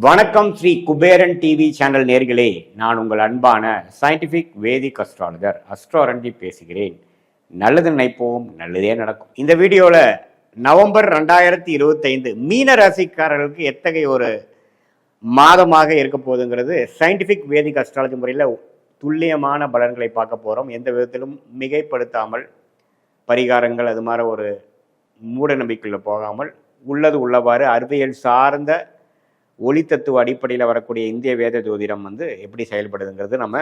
வணக்கம் Sri Kuberan TV channel நேர்களே, நான் உங்கள் அன்பான சயின்டிஃபிக் வேதிக் அஸ்ட்ராலஜர் அஸ்ட்ரோரஞ்சி பேசுகிறேன். நல்லது நினைப்போம், நல்லதே நடக்கும். இந்த வீடியோவில் நவம்பர் 2025 மீன ராசிக்காரர்களுக்கு எத்தகைய ஒரு மாதமாக இருக்க போகுதுங்கிறது சயின்டிஃபிக் வேதிக் அஸ்ட்ராலஜி முறையில் துல்லியமான பலன்களை பார்க்க போகிறோம். எந்த விதத்திலும் மிகைப்படுத்தாமல், பரிகாரங்கள் அது மாதிரி ஒரு மூட நம்பிக்கையில் போகாமல், உள்ளது உள்ளவாறு அறிவியல் சார்ந்த ஒளி தத்துவ அடிப்படையில் வரக்கூடிய இந்திய வேத ஜோதிடம் எப்படி செயல்படுதுங்கிறது நம்ம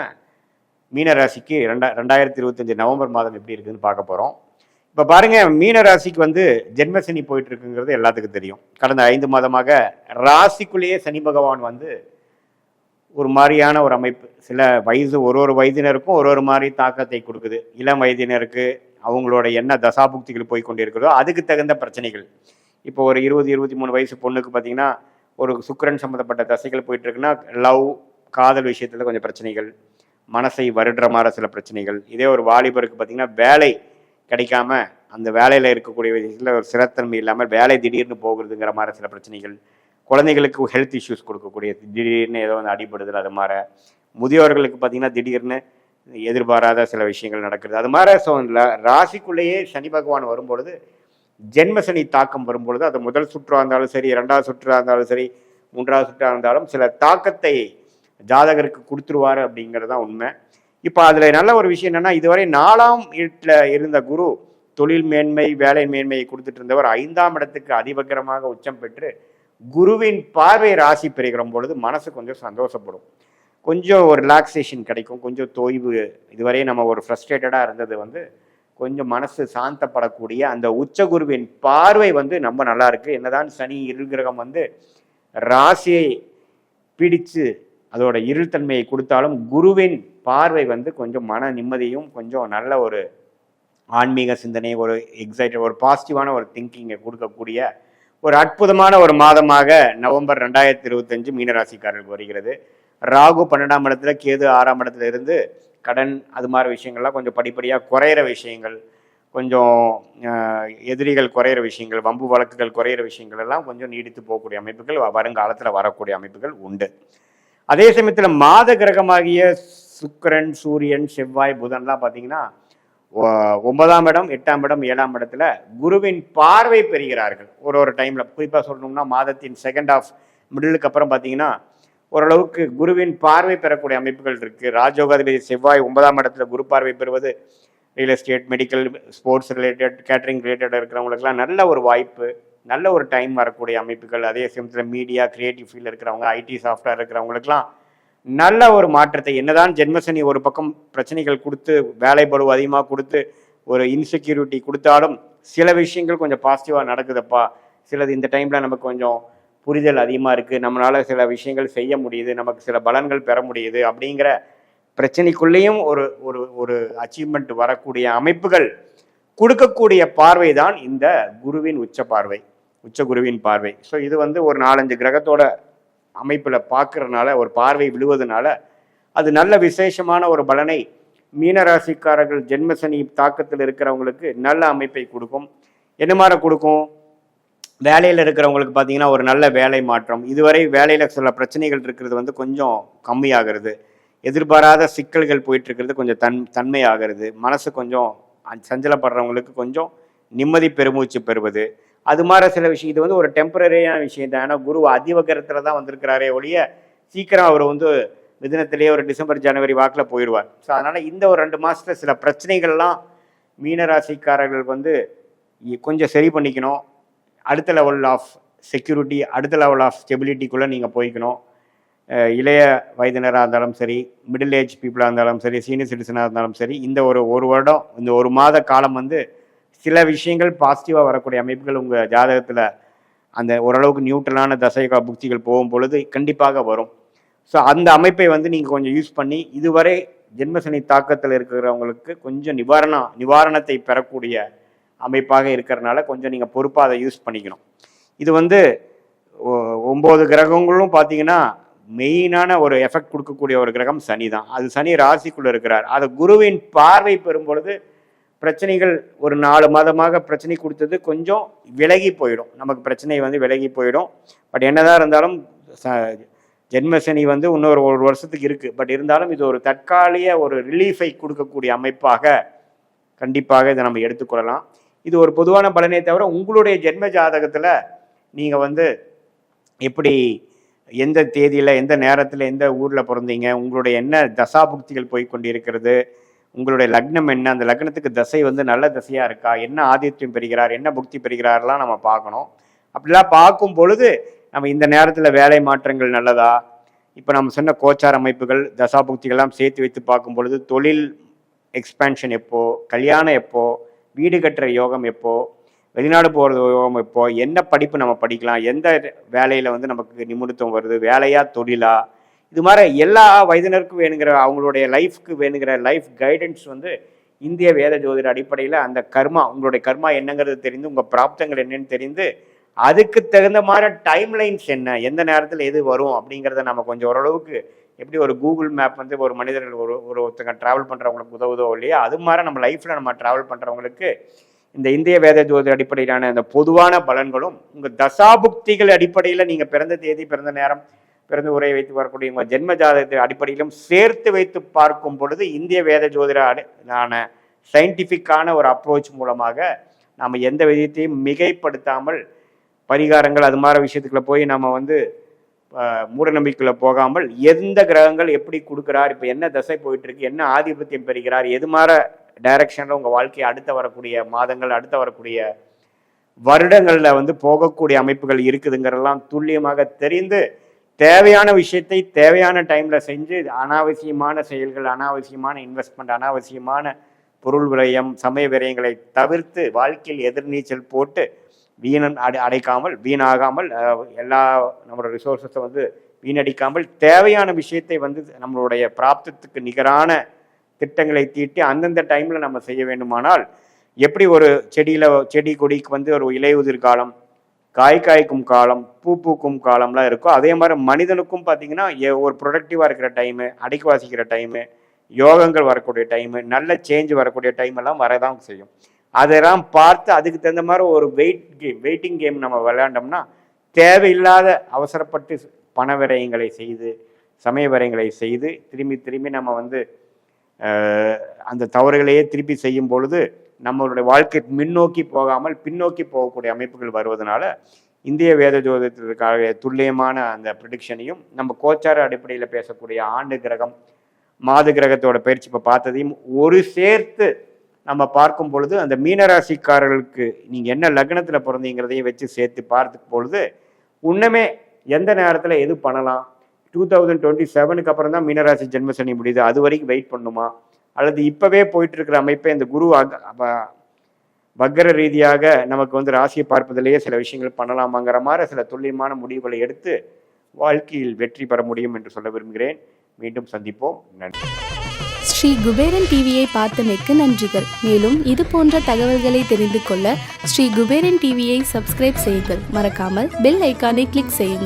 மீனராசிக்கு 2025 நவம்பர் மாதம் எப்படி இருக்குதுன்னு பார்க்க போகிறோம். இப்போ பாருங்கள், மீனராசிக்கு ஜென்மசனி போயிட்டு இருக்குங்கிறது எல்லாத்துக்கும் தெரியும். கடந்த 5 மாதமாக ராசிக்குள்ளேயே சனி பகவான் ஒரு மாதிரியான ஒரு அமைப்பு. சில வயசு ஒரு வயதினருக்கும் ஒரு மாதிரி தாக்கத்தை கொடுக்குது. இளம் வயதினருக்கு அவங்களோட என்ன தசாபுக்திகள் போய் கொண்டிருக்கிறதோ அதுக்கு தகுந்த பிரச்சனைகள். இப்போ ஒரு 20-23 வயசு பொண்ணுக்கு பார்த்தீங்கன்னா ஒரு சுக்கிரன் சம்மந்தப்பட்ட தசைகள் போயிட்டு இருக்குன்னா லவ், காதல் விஷயத்தில் கொஞ்சம் பிரச்சனைகள், மனசை வருடுற மாதிரி சில பிரச்சனைகள். இதே ஒரு வாலிபருக்கு பார்த்தீங்கன்னா வேலை கிடைக்காம அந்த வேலையில் இருக்கக்கூடிய விஷயத்தில் ஒரு சிறத்தன்மை இல்லாமல் வேலை திடீர்னு போகிறதுங்கிற மாதிரி சில பிரச்சனைகள். குழந்தைகளுக்கு ஹெல்த் இஷ்யூஸ் கொடுக்கக்கூடிய, திடீர்னு ஏதோ அடிபடுதல், அது மாதிரி. முதியோர்களுக்கு பார்த்தீங்கன்னா திடீர்னு எதிர்பாராத சில விஷயங்கள் நடக்கிறது, அது மாதிரி. ஸோ ராசிக்குள்ளேயே சனி பகவான் வரும்பொழுது, ஜென்மசனி தாக்கம் வரும்பொழுது, அது முதல் சுற்றாக இருந்தாலும் சரி, 2வது சுற்றாக இருந்தாலும் சரி, 3வது சுற்றாக இருந்தாலும் சில தாக்கத்தை ஜாதகருக்கு கொடுத்துருவார் அப்படிங்கிறது தான் உண்மை. இப்போ அதில் நல்ல ஒரு விஷயம் என்னென்னா, இதுவரை 4ஆம் வீட்டில் இருந்த குரு தொழில் மேன்மை, வேலை மேன்மையை கொடுத்துட்டு இருந்தவர் 5ஆம் இடத்துக்கு அதிபகரமாக உச்சம் பெற்று குருவின் பார்வை ராசி பெறுகிற பொழுது மனசு கொஞ்சம் சந்தோஷப்படும், கொஞ்சம் ஒரு ரிலாக்ஸேஷன் கிடைக்கும், கொஞ்சம் தொய்வு. இதுவரை நம்ம ஒரு ஃப்ரஸ்ட்ரேட்டடாக இருந்தது கொஞ்சம் மனசு சாந்தப்படக்கூடிய அந்த உச்சகுருவின் பார்வை ரொம்ப நல்லா இருக்கு. என்னதான் சனி இருள் கிரகம் ராசியை பிடிச்சு அதோட இருள்தன்மையை கொடுத்தாலும் குருவின் பார்வை கொஞ்சம் மன நிம்மதியும், கொஞ்சம் நல்ல ஒரு ஆன்மீக சிந்தனை, ஒரு எக்ஸைட்டட், ஒரு பாசிட்டிவான ஒரு திங்கிங்கை கொடுக்கக்கூடிய ஒரு அற்புதமான ஒரு மாதமாக நவம்பர் 2025 மீனராசிக்காரர்களுக்கு வருகிறது. ராகு 12ஆம் இடத்துல, கேது 6ஆம் இடத்துல இருந்து கடன் அது மாதிரி விஷயங்கள்லாம் கொஞ்சம் படிப்படியாக குறையிற விஷயங்கள், கொஞ்சம் எதிரிகள் குறையிற விஷயங்கள், வம்பு வழக்குகள் குறையிற விஷயங்கள் எல்லாம் கொஞ்சம் நீடித்து போகக்கூடிய அமைப்புகள் வருங்காலத்தில் வரக்கூடிய அமைப்புகள் உண்டு. அதே சமயத்தில் மாத கிரகமாகிய சுக்கிரன், சூரியன், செவ்வாய், புதன்லாம் பார்த்தீங்கன்னா 9ஆம் இடம், 8ஆம் இடம், 7ஆம் இடத்துல குருவின் பார்வை பெறுகிறார்கள். ஒரு டைமில் குறிப்பாக சொல்லணும்னா மாதத்தின் செகண்ட் ஆஃப் மிடிலுக்கு அப்புறம் பார்த்தீங்கன்னா ஓரளவுக்கு குருவின் பார்வை பெறக்கூடிய அமைப்புகள் இருக்குது. ராஜயோகாதிபதி செவ்வாய் 9ஆம் இடத்துல குரு பார்வை பெறுவது real estate, medical, sports related, catering related இருக்கிறவங்களுக்குலாம் நல்ல ஒரு வாய்ப்பு, நல்ல ஒரு டைம் வரக்கூடிய அமைப்புகள். அதே சமயத்தில் மீடியா, கிரியேட்டிவ் ஃபீல்டில் இருக்கிறவங்க, ஐடி சாஃப்ட்வேர் இருக்கிறவங்களுக்குலாம் நல்ல ஒரு மாற்றத்தை, என்னதான் ஜென்மசனி ஒரு பக்கம் பிரச்சனைகள் கொடுத்து, வேலை பளு அதிகமாக கொடுத்து, ஒரு இன்செக்யூரிட்டி கொடுத்தாலும் சில விஷயங்கள் கொஞ்சம் பாசிட்டிவாக நடக்குதுப்பா, சிலது இந்த டைமில் நமக்கு கொஞ்சம் புரிதல் அதிகமாக இருக்குது, நம்மளால் சில விஷயங்கள் செய்ய முடியுது, நமக்கு சில பலன்கள் பெற முடியுது அப்படிங்கிற பிரச்சனைக்குள்ளேயும் ஒரு ஒரு ஒரு அச்சீவ்மெண்ட் வரக்கூடிய அமைப்புகள் கொடுக்கக்கூடிய பார்வை தான் இந்த குருவின் உச்ச பார்வை, உச்ச குருவின் பார்வை. ஸோ இது ஒரு 4-5 கிரகத்தோட அமைப்பில் பார்க்கறதுனால, ஒரு பார்வை விழுவதனால அது நல்ல விசேஷமான ஒரு பலனை மீனராசிக்காரர்கள் ஜென்மசனி தாக்கத்தில் இருக்கிறவங்களுக்கு நல்ல அமைப்பை கொடுக்கும். என்ன மாதிரி கொடுக்கும்? வேலையில் இருக்கிறவங்களுக்கு பார்த்தீங்கன்னா ஒரு நல்ல வேலை மாற்றம். இதுவரை வேலையில் சில பிரச்சனைகள் இருக்கிறது கொஞ்சம் கம்மியாகிறது, எதிர்பாராத சிக்கல்கள் போயிட்டுருக்கிறது கொஞ்சம் தன்மையாகிறது, மனசு கொஞ்சம் சஞ்சலப்படுறவங்களுக்கு கொஞ்சம் நிம்மதி பெருமூச்சு பெறுவது, அது மாதிரி சில விஷயம். இது ஒரு டெம்பரரியான விஷயம் தான். ஏன்னா குரு அதிவகரத்தில் தான் வந்திருக்கிறாரே ஒழிய சீக்கிரம் அவர் மிதுனத்திலேயே ஒரு டிசம்பர், ஜனவரி வாக்கில் போயிடுவார். ஸோ அதனால் இந்த ஒரு 2 மாதத்தில் சில பிரச்சனைகள்லாம் மீனராசிக்காரர்கள் கொஞ்சம் சரி பண்ணிக்கணும். அடுத்த லெவல் ஆஃப் செக்யூரிட்டி, அடுத்த லெவல் ஆஃப் ஸ்டெபிலிட்டிக்குள்ளே நீங்கள் போய்க்கணும். இளைய வயதினராக இருந்தாலும் சரி, மிடில் ஏஜ் பீப்புளாக இருந்தாலும் சரி, சீனியர் சிட்டிசனாக இருந்தாலும் சரி, இந்த ஒரு வருடம், இந்த ஒரு மாத காலம் சில விஷயங்கள் பாசிட்டிவாக வரக்கூடிய அமைப்புகள் உங்கள் ஜாதகத்தில் அந்த ஓரளவுக்கு நியூட்ரலான தசைகா புக்திகள் போகும் பொழுது கண்டிப்பாக வரும். ஸோ அந்த அமைப்பை நீங்கள் கொஞ்சம் யூஸ் பண்ணி, இதுவரை ஜென்மசனி தாக்கத்தில் இருக்கிறவங்களுக்கு கொஞ்சம் நிவாரணத்தை பெறக்கூடிய அமைப்பாக இருக்கிறதுனால கொஞ்சம் நீங்கள் பொறுப்பாக அதை யூஸ் பண்ணிக்கணும். இது 9 கிரகங்களும் பார்த்தீங்கன்னா மெயினான ஒரு எஃபெக்ட் கொடுக்கக்கூடிய ஒரு கிரகம் சனி தான். அது சனி ராசிக்குள்ளே இருக்கிறார். அது குருவின் பார்வை பெறும் பொழுது பிரச்சனைகள் ஒரு 4 மாதமாக பிரச்சனை கொடுத்தது கொஞ்சம் விலகி போயிடும், நமக்கு பிரச்சனை வந்து விலகி போயிடும். பட் என்னதான் இருந்தாலும் ஜென்மசனி வந்து இன்னொரு 1 வருஷத்துக்கு இருக்குது. பட் இருந்தாலும் இது ஒரு தற்காலிக ஒரு ரிலீஃபை கொடுக்கக்கூடிய அமைப்பாக கண்டிப்பாக இதை நம்ம எடுத்துக்கொள்ளலாம். இது ஒரு பொதுவான பலனே தவிர உங்களுடைய ஜென்ம ஜாதகத்தில் நீங்கள் வந்து எப்படி எந்த தேதியில் எந்த நேரத்தில் எந்த ஊரில் பிறந்தீங்க, உங்களுடைய என்ன தசாபுக்திகள் போய் கொண்டிருக்கிறது, உங்களுடைய லக்னம் என்ன, அந்த லக்னத்துக்கு தசை வந்து நல்ல தசையாக இருக்கா, என்ன ஆதித்யம் பெறுகிறார், என்ன புக்தி பெறுகிறாரெலாம் நம்ம பார்க்கணும். அப்படிலாம் பார்க்கும் பொழுது நம்ம இந்த நேரத்தில் வேலை மாற்றங்கள் நல்லதா, இப்போ நம்ம சொன்ன கோச்சார அமைப்புகள் தசாபுக்திகள்லாம் சேர்த்து வைத்து பார்க்கும் பொழுது தொழில் எக்ஸ்பேன்ஷன் எப்போ, கல்யாணம் எப்போ, வீடு கட்டுற யோகம் எப்போ, வெளிநாடு போகிறது யோகம் எப்போ, என்ன படிப்பு நம்ம படிக்கலாம், எந்த வேலையில் வந்து நமக்கு நிமித்தம் வருது, வேலையா தொழிலா, இது மாதிரி எல்லா வயதினருக்கும் வேணுங்கிற அவங்களுடைய லைஃப்க்கு வேணுங்கிற லைஃப் கைடன்ஸ் வந்து இந்திய வேத ஜோதிட அடிப்படையில் அந்த கர்மா, உங்களுடைய கர்மா என்னங்கிறது தெரிந்து, உங்கள் பிராப்தங்கள் என்னன்னு தெரிந்து, அதுக்கு தகுந்த மாதிரி டைம்லைன்ஸ் என்ன, எந்த நேரத்தில் எது வரும் அப்படிங்கிறத நம்ம கொஞ்சம் ஓரளவுக்கு எப்படி ஒரு கூகுள் மேப் வந்து ஒரு மனிதர்கள் ஒருத்தங்க ட்ராவல் பண்ணுறவங்களுக்கு உதவுதோ இல்லையா, அது மாதிரி நம்ம லைஃப்பில் நம்ம ட்ராவல் பண்ணுறவங்களுக்கு இந்த இந்திய வேத ஜோதி அடிப்படையிலான இந்த பொதுவான பலன்களும் உங்கள் தசாபுக்திகள் அடிப்படையில் நீங்கள் பிறந்த தேதி, பிறந்த நேரம், பிறந்த உரையை வைத்து வரக்கூடிய உங்கள் ஜென்ம ஜாதகத்தை அடிப்படையிலும் சேர்த்து வைத்து பார்க்கும் பொழுது இந்திய வேத ஜோதிடான சயின்டிஃபிக்கான ஒரு அப்ரோச் மூலமாக நாம் எந்த விதத்தையும் மிகைப்படுத்தாமல் பரிகாரங்கள் அது மாதிரி விஷயத்துக்குள்ள போய் நம்ம வந்து மூட நம்பிக்கைக்குள்ள போகாமல் எந்த கிரகங்கள் எப்படி கொடுக்குறார், இப்போ என்ன தசை போயிட்டு இருக்கு, என்ன ஆதிபத்தியம் பெறுகிறார், எது மாதிரி டைரக்ஷனில் உங்கள் வாழ்க்கையை அடுத்த வரக்கூடிய மாதங்கள், அடுத்த வரக்கூடிய வருடங்களில் வந்து போகக்கூடிய அமைப்புகள் இருக்குதுங்கிறதெல்லாம் துல்லியமாக தெரிந்து தேவையான விஷயத்தை தேவையான டைமில் செஞ்சு அனாவசியமான செயல்கள், அனாவசியமான இன்வெஸ்ட்மெண்ட், அனாவசியமான பொருள் விரயம், சமய விரயங்களை தவிர்த்து வாழ்க்கையில் எதிர்நீச்சல் போட்டு வீணாகாமல் எல்லா நம்மளோட ரிசோர்ஸஸை வந்து வீணடிக்காமல் தேவையான விஷயத்தை வந்து நம்மளுடைய பிராப்தத்துக்கு நிகரான திட்டங்களை தீட்டி அந்தந்த டைமில் நம்ம செய்ய வேண்டுமானால், எப்படி ஒரு செடி கொடிக்கு வந்து ஒரு இலையுதிர் காலம், காய்க்கும் காலம், பூக்கும் காலம்லாம் இருக்கோ, அதே மாதிரி மனிதனுக்கும் பார்த்தீங்கன்னா ஒரு ப்ரொடக்டிவாக இருக்கிற டைமு, அடைக்கு வாசிக்கிற டைமு, யோகங்கள் வரக்கூடிய டைமு, நல்ல சேஞ்ச் வரக்கூடிய டைம் எல்லாம் வரதான் செய்யும். அதெல்லாம் பார்த்து அதுக்கு தகுந்த மாதிரி ஒரு வெயிட்டிங் கேம் நம்ம விளையாண்டோம்னா தேவையில்லாத அவசரப்பட்டு பண விரயங்களை செய்து, சமய விரயங்களை செய்து திரும்பி நம்ம வந்து அந்த தவறுகளையே திருப்பி செய்யும் பொழுது நம்மளுடைய வாழ்க்கை முன்னோக்கி போகாமல் பின்னோக்கி போகக்கூடிய அமைப்புகள் வருவதனால இந்திய வேத ஜோதிடத்திற்காக துல்லியமான அந்த ப்ரிடிக்ஷனையும் நம்ம கோச்சார அடிப்படையில் பேசக்கூடிய ஆண்டு கிரகம், மாத கிரகத்தோட பயிற்சி இப்போ பார்த்ததையும் ஒரு சேர்த்து நம்ம பார்க்கும் பொழுது அந்த மீனராசிக்காரர்களுக்கு நீங்கள் என்ன லக்னத்தில் பிறந்தீங்கிறதையும் வச்சு சேர்த்து பார்த்துக்கும் பொழுது இன்னுமே எந்த நேரத்தில் எது பண்ணலாம், 2027க்கு அப்புறம் தான் மீனராசி ஜென்மசனி முடியுது, அது வரைக்கும் வெயிட் பண்ணுமா, அல்லது இப்போவே போயிட்டு இருக்கிற அமைப்பை இந்த குரு வக்கர ரீதியாக நமக்கு வந்து ராசியை பார்ப்பதிலேயே சில விஷயங்கள் பண்ணலாமாங்கிற மாதிரி சில துல்லியமான முடிவுகளை எடுத்து வாழ்க்கையில் வெற்றி பெற முடியும் என்று சொல்ல விரும்புகிறேன். மீண்டும் சந்திப்போம். நன்றி. ஸ்ரீ குபேரன் டிவியை பார்த்தமைக்கு நன்றிகள். மேலும் இது போன்ற தகவல்களை தெரிந்து கொள்ள ஸ்ரீ குபேரன் டிவியை சப்ஸ்கிரைப் செய்யுங்கள். மறக்காமல் பெல் ஐக்கானை கிளிக் செய்யுங்கள்.